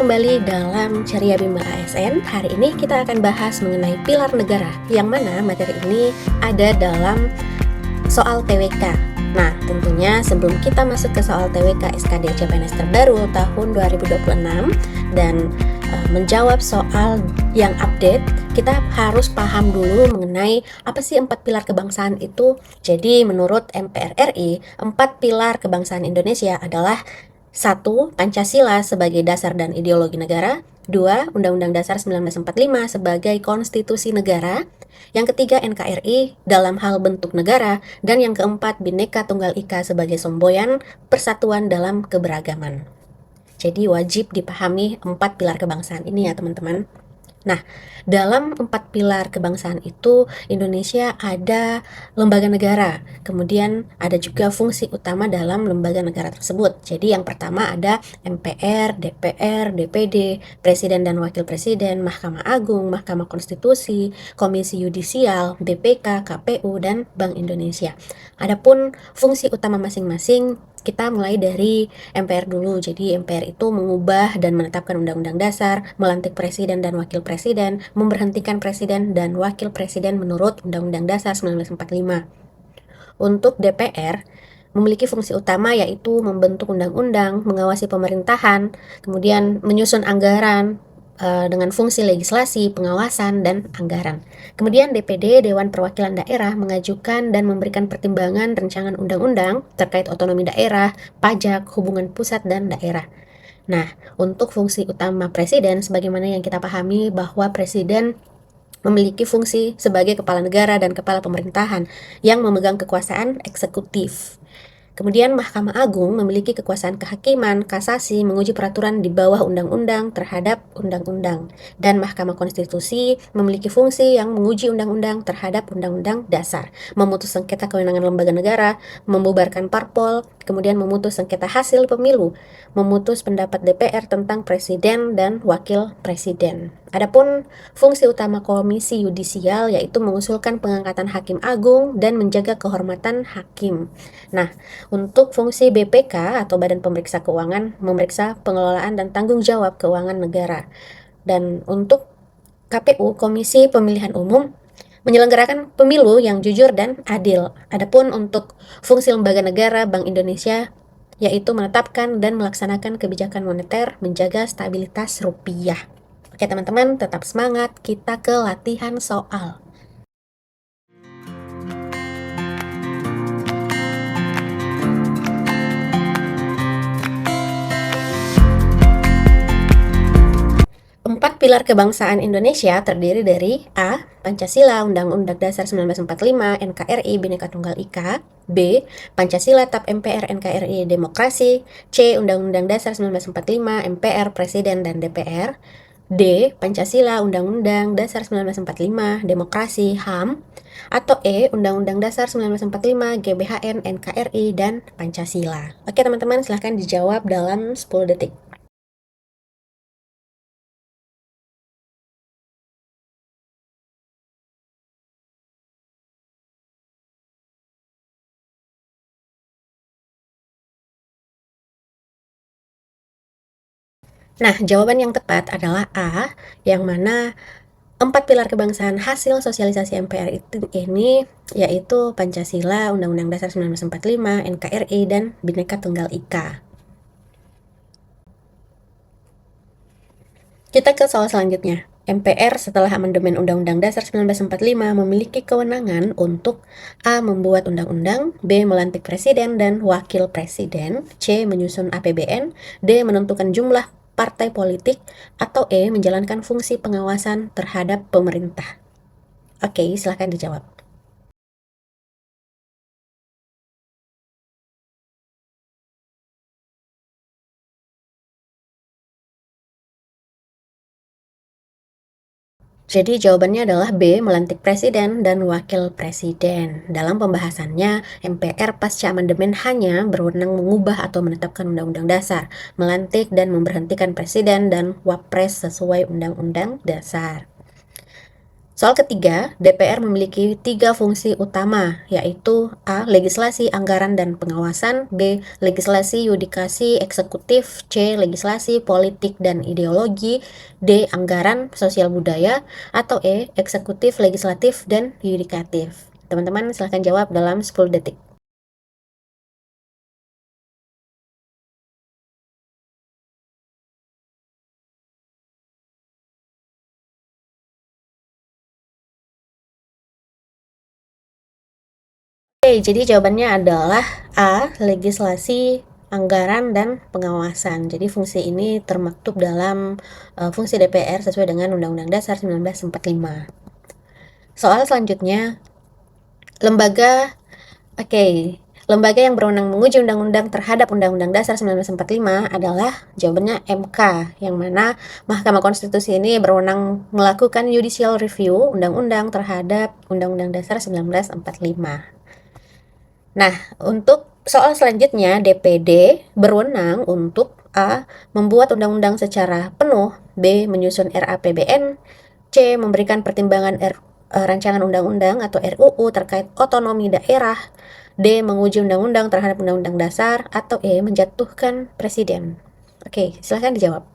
kembali dalam Ceria Bimbel ASN. Hari ini kita akan bahas mengenai pilar negara, yang mana materi ini ada dalam soal TWK. Nah, tentunya sebelum kita masuk ke soal TWK SKD CPNS terbaru tahun 2026 dan menjawab soal yang update, kita harus paham dulu mengenai apa sih 4 pilar kebangsaan itu. Jadi menurut MPR RI, 4 pilar kebangsaan Indonesia adalah 1. Pancasila sebagai dasar dan ideologi negara. 2. Undang-Undang Dasar 1945 sebagai konstitusi negara. Yang ketiga, NKRI dalam hal bentuk negara. Dan yang keempat, Bhinneka Tunggal Ika sebagai semboyan persatuan dalam keberagaman. Jadi wajib dipahami 4 pilar kebangsaan ini ya teman-teman. Nah, dalam 4 pilar kebangsaan itu Indonesia ada lembaga negara, kemudian ada juga fungsi utama dalam lembaga negara tersebut. Jadi yang pertama ada MPR, DPR, DPD, Presiden dan Wakil Presiden, Mahkamah Agung, Mahkamah Konstitusi, Komisi Yudisial, BPK, KPU, dan Bank Indonesia. Adapun fungsi utama masing-masing, kita mulai dari MPR dulu. Jadi MPR itu mengubah dan menetapkan undang-undang dasar, melantik presiden dan wakil presiden, memberhentikan presiden dan wakil presiden menurut Undang-Undang Dasar 1945. Untuk DPR, memiliki fungsi utama yaitu membentuk undang-undang, mengawasi pemerintahan, kemudian menyusun anggaran, dengan fungsi legislasi, pengawasan, dan anggaran. Kemudian DPD, Dewan Perwakilan Daerah, mengajukan dan memberikan pertimbangan rancangan undang-undang terkait otonomi daerah, pajak, hubungan pusat dan daerah. Nah, untuk fungsi utama presiden, sebagaimana yang kita pahami bahwa presiden memiliki fungsi sebagai kepala negara dan kepala pemerintahan yang memegang kekuasaan eksekutif. Kemudian Mahkamah Agung memiliki kekuasaan kehakiman, kasasi, menguji peraturan di bawah undang-undang terhadap undang-undang. Dan Mahkamah Konstitusi memiliki fungsi yang menguji undang-undang terhadap undang-undang dasar, memutus sengketa kewenangan lembaga negara, membubarkan parpol, kemudian memutus sengketa hasil pemilu, memutus pendapat DPR tentang presiden dan wakil presiden. Adapun fungsi utama Komisi Yudisial yaitu mengusulkan pengangkatan hakim agung dan menjaga kehormatan hakim. Nah, untuk fungsi BPK atau Badan Pemeriksa Keuangan, memeriksa pengelolaan dan tanggung jawab keuangan negara. Dan untuk KPU, Komisi Pemilihan Umum, menyelenggarakan pemilu yang jujur dan adil. Adapun untuk fungsi lembaga negara Bank Indonesia yaitu menetapkan dan melaksanakan kebijakan moneter, menjaga stabilitas rupiah. Oke teman-teman, tetap semangat, kita ke latihan soal. Empat pilar kebangsaan Indonesia terdiri dari A. Pancasila, Undang-Undang Dasar 1945, NKRI, Bhinneka Tunggal Ika. B. Pancasila, TAP MPR, NKRI, Demokrasi. C. Undang-Undang Dasar 1945, MPR, Presiden dan DPR. D. Pancasila, Undang-Undang Dasar 1945, Demokrasi, HAM. Atau E. Undang-Undang Dasar 1945, GBHN, NKRI, dan Pancasila. Oke teman-teman, silahkan dijawab dalam 10 detik. Nah, jawaban yang tepat adalah A, yang mana 4 pilar kebangsaan hasil sosialisasi MPR ini yaitu Pancasila, Undang-Undang Dasar 1945, NKRI, dan Bhinneka Tunggal Ika. Kita ke soal selanjutnya. MPR setelah amandemen Undang-Undang Dasar 1945 memiliki kewenangan untuk A. Membuat undang-undang, B. Melantik presiden dan wakil presiden, C. Menyusun APBN, D. Menentukan jumlah partai politik, atau E. Menjalankan fungsi pengawasan terhadap pemerintah. Oke, silahkan dijawab. Jadi jawabannya adalah B, melantik presiden dan wakil presiden. Dalam pembahasannya, MPR pasca amandemen hanya berwenang mengubah atau menetapkan undang-undang dasar, melantik dan memberhentikan presiden dan wapres sesuai undang-undang dasar. Soal ketiga, DPR memiliki 3 fungsi utama, yaitu A. Legislasi, anggaran, dan pengawasan, B. Legislasi, yudikasi, eksekutif, C. Legislasi, politik, dan ideologi, D. Anggaran, sosial budaya, atau E. Eksekutif, legislatif, dan yudikatif. Teman-teman silahkan jawab dalam 10 detik. Oke, jadi jawabannya adalah A. Legislasi, anggaran, dan pengawasan. Jadi fungsi ini termaktub dalam fungsi DPR sesuai dengan Undang-Undang Dasar 1945. Soal selanjutnya, lembaga Oke, lembaga yang berwenang menguji undang-undang terhadap Undang-Undang Dasar 1945 adalah jawabannya MK, yang mana Mahkamah Konstitusi ini berwenang melakukan judicial review undang-undang terhadap Undang-Undang Dasar 1945. Nah, untuk soal selanjutnya, DPD berwenang untuk A. Membuat undang-undang secara penuh, B. Menyusun RAPBN, C. Memberikan pertimbangan rancangan undang-undang atau RUU terkait otonomi daerah, D. Menguji undang-undang terhadap undang-undang dasar, atau E. Menjatuhkan presiden. Oke, silahkan dijawab.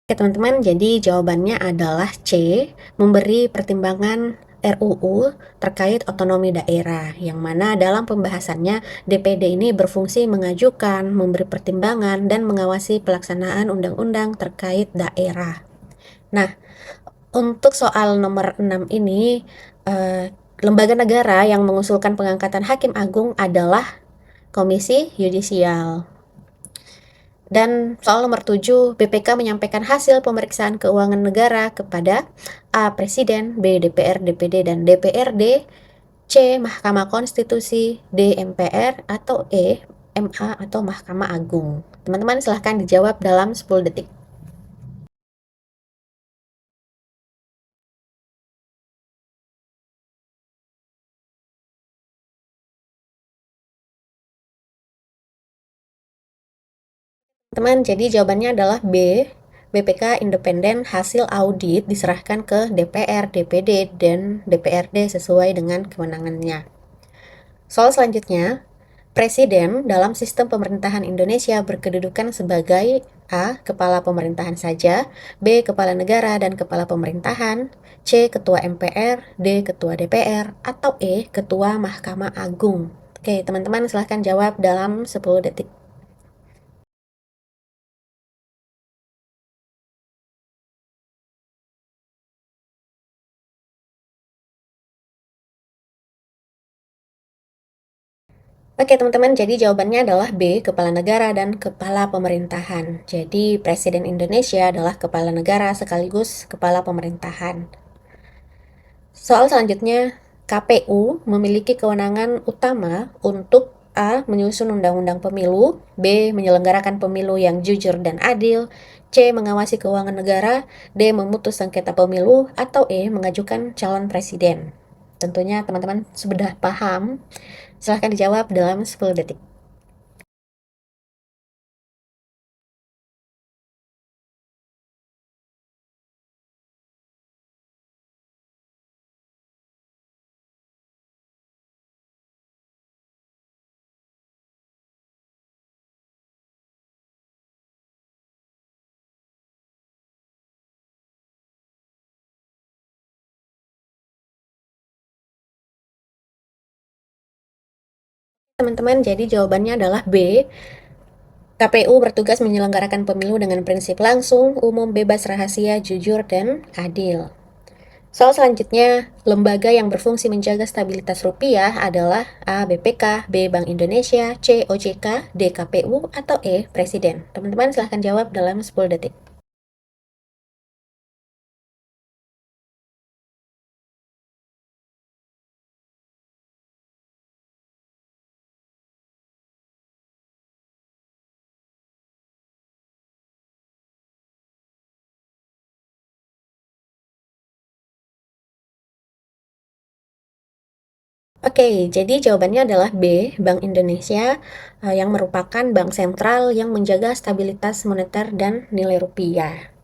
Oke teman-teman, jadi jawabannya adalah C, memberi pertimbangan RUU terkait otonomi daerah, yang mana dalam pembahasannya DPD ini berfungsi mengajukan, memberi pertimbangan, dan mengawasi pelaksanaan undang-undang terkait daerah. Nah, untuk soal nomor 6 ini, lembaga negara yang mengusulkan pengangkatan Hakim Agung adalah Komisi Yudisial. Dan soal nomor 7, BPK menyampaikan hasil pemeriksaan keuangan negara kepada A. Presiden, B. DPR, DPD, dan DPRD, C. Mahkamah Konstitusi, D. MPR, atau E. MA atau Mahkamah Agung. Teman-teman silahkan dijawab dalam 10 detik. Teman, jadi jawabannya adalah B. BPK independen hasil audit diserahkan ke DPR, DPD, dan DPRD sesuai dengan kewenangannya. Soal selanjutnya, Presiden dalam sistem pemerintahan Indonesia berkedudukan sebagai A. Kepala pemerintahan saja, B. Kepala negara dan kepala pemerintahan, C. Ketua MPR, D. Ketua DPR, atau E. Ketua Mahkamah Agung. Oke, teman-teman silahkan jawab dalam 10 detik. Oke teman-teman, jadi jawabannya adalah B, Kepala Negara dan Kepala Pemerintahan. Jadi Presiden Indonesia adalah Kepala Negara sekaligus Kepala Pemerintahan. Soal selanjutnya, KPU memiliki kewenangan utama untuk A. Menyusun undang-undang pemilu, B. Menyelenggarakan pemilu yang jujur dan adil, C. Mengawasi keuangan negara, D. Memutus sengketa pemilu, atau E. Mengajukan calon presiden. Tentunya teman-teman sudah paham. Silahkan dijawab dalam 10 detik. Teman-teman, jadi jawabannya adalah B. KPU bertugas menyelenggarakan pemilu dengan prinsip langsung, umum, bebas, rahasia, jujur, dan adil. Soal selanjutnya, lembaga yang berfungsi menjaga stabilitas rupiah adalah A. BPK, B. Bank Indonesia, C. OJK, D. KPU, atau E. Presiden. Teman-teman silahkan jawab dalam 10 detik. Oke, jadi jawabannya adalah B, Bank Indonesia yang merupakan bank sentral yang menjaga stabilitas moneter dan nilai rupiah.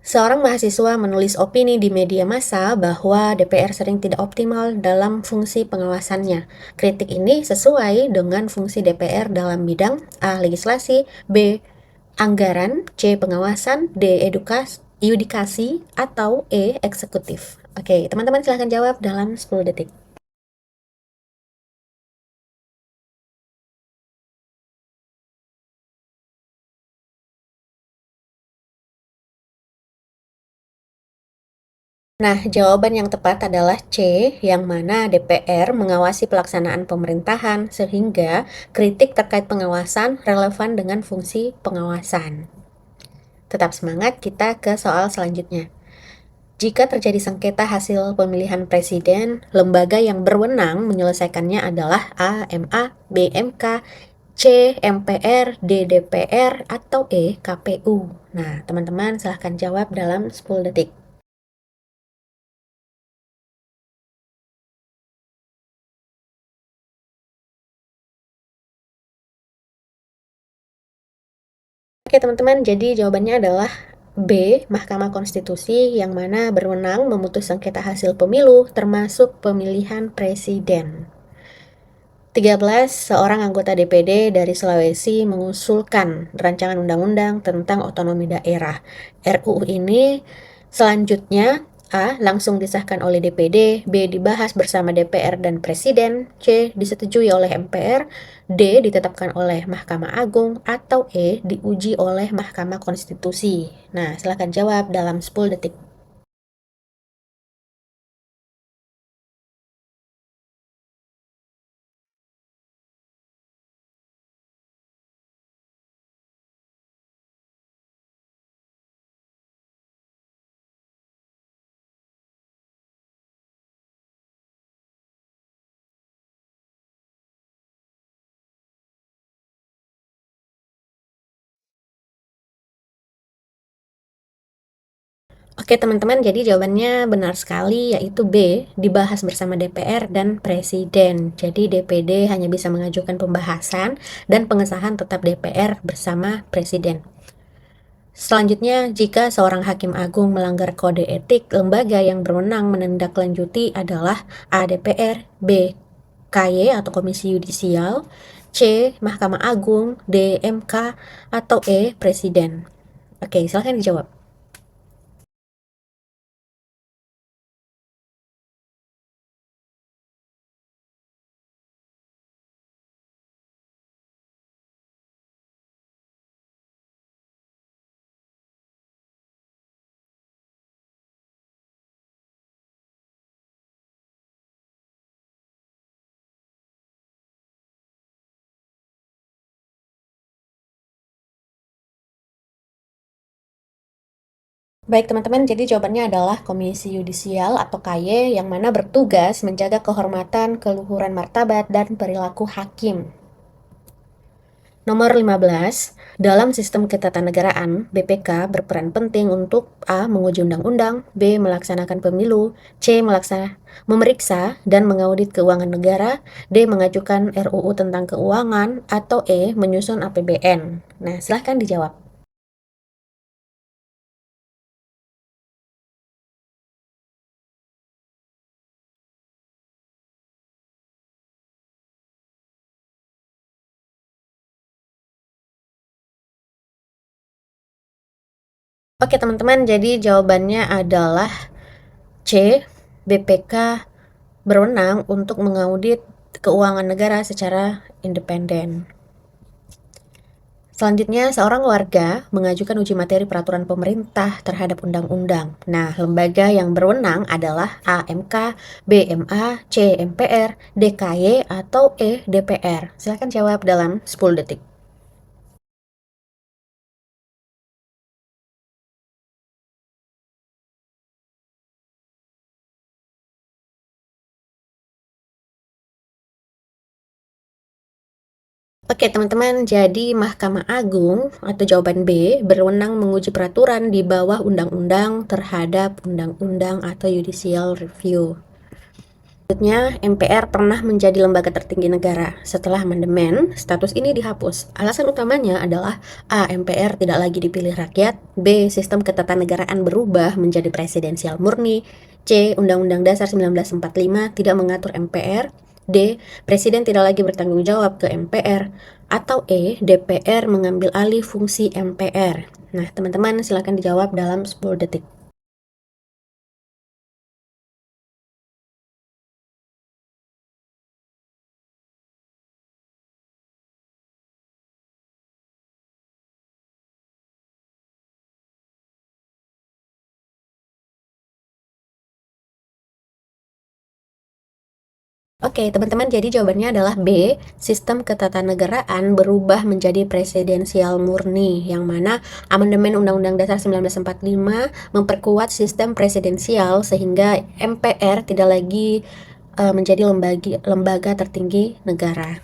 Seorang mahasiswa menulis opini di media massa bahwa DPR sering tidak optimal dalam fungsi pengawasannya. Kritik ini sesuai dengan fungsi DPR dalam bidang A. Legislasi, B. Anggaran, C. Pengawasan, D. Yudikasi, atau E. Eksekutif. Oke, teman-teman silahkan jawab dalam 10 detik. Nah, jawaban yang tepat adalah C, yang mana DPR mengawasi pelaksanaan pemerintahan sehingga kritik terkait pengawasan relevan dengan fungsi pengawasan. Tetap semangat, kita ke soal selanjutnya. Jika terjadi sengketa hasil pemilihan presiden, lembaga yang berwenang menyelesaikannya adalah A. MA, B. MK, C. MPR, D. DPR, atau E. KPU. Nah, teman-teman silahkan jawab dalam 10 detik. Oke teman-teman, jadi jawabannya adalah B, Mahkamah Konstitusi yang mana berwenang memutus sengketa hasil pemilu termasuk pemilihan presiden. 13. Seorang anggota DPD dari Sulawesi mengusulkan rancangan undang-undang tentang otonomi daerah. RUU ini selanjutnya A. Langsung disahkan oleh DPD, B. Dibahas bersama DPR dan Presiden, C. Disetujui oleh MPR, D. Ditetapkan oleh Mahkamah Agung, atau E. Diuji oleh Mahkamah Konstitusi. Nah, silakan jawab dalam 10 detik. Oke teman-teman, jadi jawabannya benar sekali, yaitu B, dibahas bersama DPR dan Presiden. Jadi DPD hanya bisa mengajukan pembahasan dan pengesahan tetap DPR bersama Presiden. Selanjutnya, jika seorang hakim agung melanggar kode etik, lembaga yang berwenang menindaklanjuti adalah A. DPR, B. KY atau Komisi Yudisial, C. Mahkamah Agung, D. MK, atau E. Presiden. Oke, silahkan dijawab. Baik teman-teman, jadi jawabannya adalah Komisi Yudisial atau KY yang mana bertugas menjaga kehormatan, keluhuran martabat, dan perilaku hakim. Nomor 15, dalam sistem ketatanegaraan, BPK berperan penting untuk A. Menguji undang-undang, B. Melaksanakan pemilu, C. Memeriksa dan mengaudit keuangan negara, D. Mengajukan RUU tentang keuangan, atau E. Menyusun APBN. Nah, silahkan dijawab. Oke teman-teman, jadi jawabannya adalah C. BPK berwenang untuk mengaudit keuangan negara secara independen. Selanjutnya, seorang warga mengajukan uji materi peraturan pemerintah terhadap undang-undang. Nah, lembaga yang berwenang adalah A. MK, B. MA, C. MPR, D. KY, atau E. DPR. Silakan jawab dalam 10 detik. Oke teman-teman, jadi Mahkamah Agung atau jawaban B berwenang menguji peraturan di bawah undang-undang terhadap undang-undang atau judicial review. Selanjutnya, MPR pernah menjadi lembaga tertinggi negara. Setelah amandemen, status ini dihapus. Alasan utamanya adalah A. MPR tidak lagi dipilih rakyat, B. Sistem ketatanegaraan berubah menjadi presidensial murni, C. Undang-Undang Dasar 1945 tidak mengatur MPR, D. Presiden tidak lagi bertanggung jawab ke MPR, atau E. DPR mengambil alih fungsi MPR. Nah, teman-teman silakan dijawab dalam 10 detik. Oke, teman-teman, jadi jawabannya adalah B. Sistem ketatanegaraan berubah menjadi presidensial murni, yang mana amandemen Undang-Undang Dasar 1945 memperkuat sistem presidensial sehingga MPR tidak lagi menjadi lembaga tertinggi negara.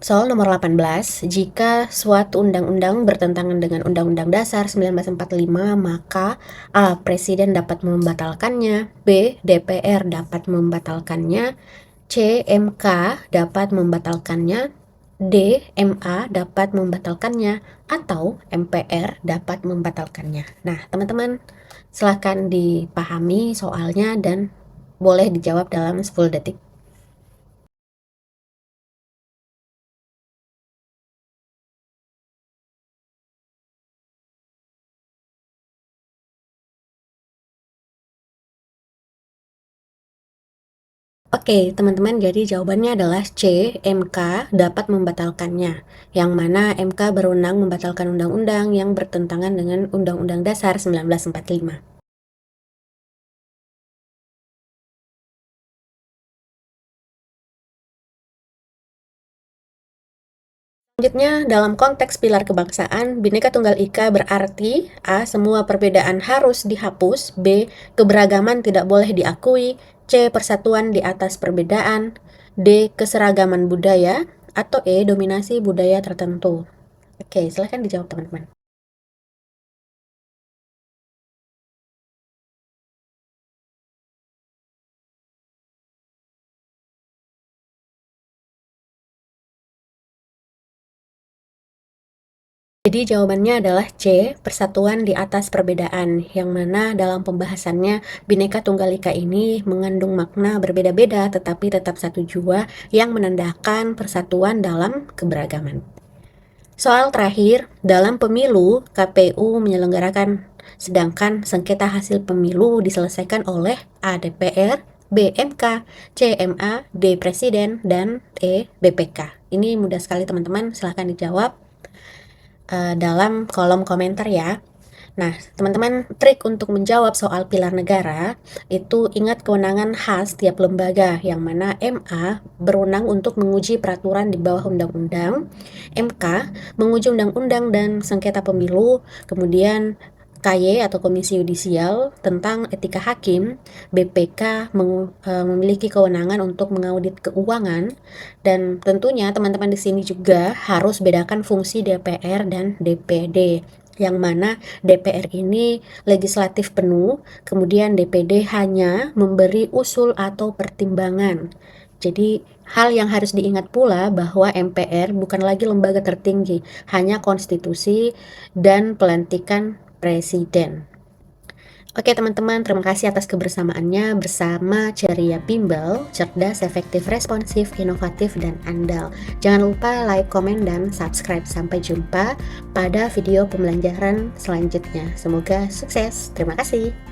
Soal nomor 18, jika suatu undang-undang bertentangan dengan Undang-Undang Dasar 1945, maka A. Presiden dapat membatalkannya, B. DPR dapat membatalkannya, C. MK dapat membatalkannya, D. MA dapat membatalkannya, atau MPR dapat membatalkannya. Nah, teman-teman, silahkan dipahami soalnya dan boleh dijawab dalam 10 detik. Oke, teman-teman, jadi jawabannya adalah C. MK dapat membatalkannya, yang mana MK berwenang membatalkan undang-undang yang bertentangan dengan Undang-Undang Dasar 1945. Selanjutnya, dalam konteks pilar kebangsaan, Bhinneka Tunggal Ika berarti A. Semua perbedaan harus dihapus, B. Keberagaman tidak boleh diakui, C. Persatuan di atas perbedaan, D. Keseragaman budaya, atau E. Dominasi budaya tertentu. Oke, silahkan dijawab, teman-teman. Jadi jawabannya adalah C. Persatuan di atas perbedaan, yang mana dalam pembahasannya Bhinneka Tunggal Ika ini mengandung makna berbeda-beda tetapi tetap satu jua yang menandakan persatuan dalam keberagaman. Soal terakhir, dalam pemilu, KPU menyelenggarakan, sedangkan sengketa hasil pemilu diselesaikan oleh A. DPR, B. MK, C. MA, D. Presiden, dan E. BPK. Ini mudah sekali, teman-teman, silahkan dijawab dalam kolom komentar ya. Nah, teman-teman, trik untuk menjawab soal pilar negara itu ingat kewenangan khas tiap lembaga, yang mana MA berwenang untuk menguji peraturan di bawah undang-undang, MK menguji undang-undang dan sengketa pemilu, kemudian KY atau Komisi Yudisial tentang etika hakim, BPK memiliki kewenangan untuk mengaudit keuangan, dan tentunya teman-teman di sini juga harus bedakan fungsi DPR dan DPD, yang mana DPR ini legislatif penuh, kemudian DPD hanya memberi usul atau pertimbangan. Jadi hal yang harus diingat pula bahwa MPR bukan lagi lembaga tertinggi, hanya konstitusi dan pelantikan presiden. Oke, teman-teman, terima kasih atas kebersamaannya bersama Ceria Bimbel, cerdas, efektif, responsif, inovatif, dan andal. Jangan lupa like, komen, dan subscribe. Sampai jumpa pada video pembelajaran selanjutnya. Semoga sukses. Terima kasih.